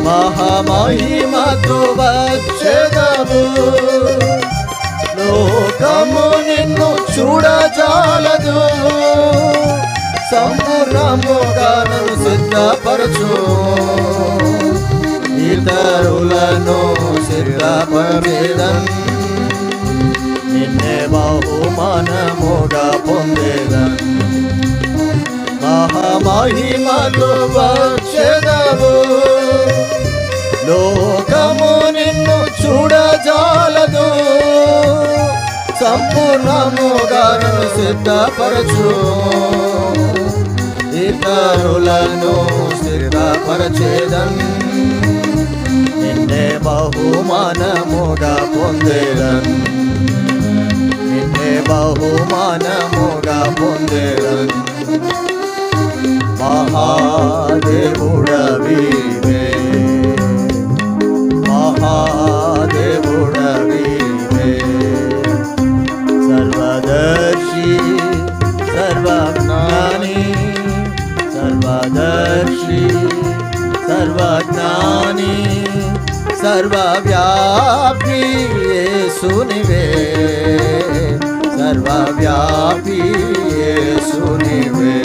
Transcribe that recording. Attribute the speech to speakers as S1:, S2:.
S1: మహామహిమతో వచ్చెదము. లోకము నిన్ను చూడజాలదు, సంపూర్ణముగా నన్ను సిద్ధపరచు. ఇతరులను సిద్ధపరచేదన్, నిన్నే బహుమానముగా పొందేదన్. మహామహిమతో వచ్చెదము. లోకము నిన్ను చూడజాలదు, సంపూర్ణముగా నన్ను సిద్ధపరచు. ఇతరులను సిద్ధపరచేదన్, నిన్నే బహుమానముగా పొందేదన్. నిన్నే బహుమానముగా పొందేదన్. మహాదేవుడవివే, మహాదేవుడవివే, సర్వదర్శి సర్వజ్ఞాని, సర్వదర్శి సర్వజ్ఞాని, సర్వవ్యాపి యేసునివే, సర్వవ్యాపి యేసునివే.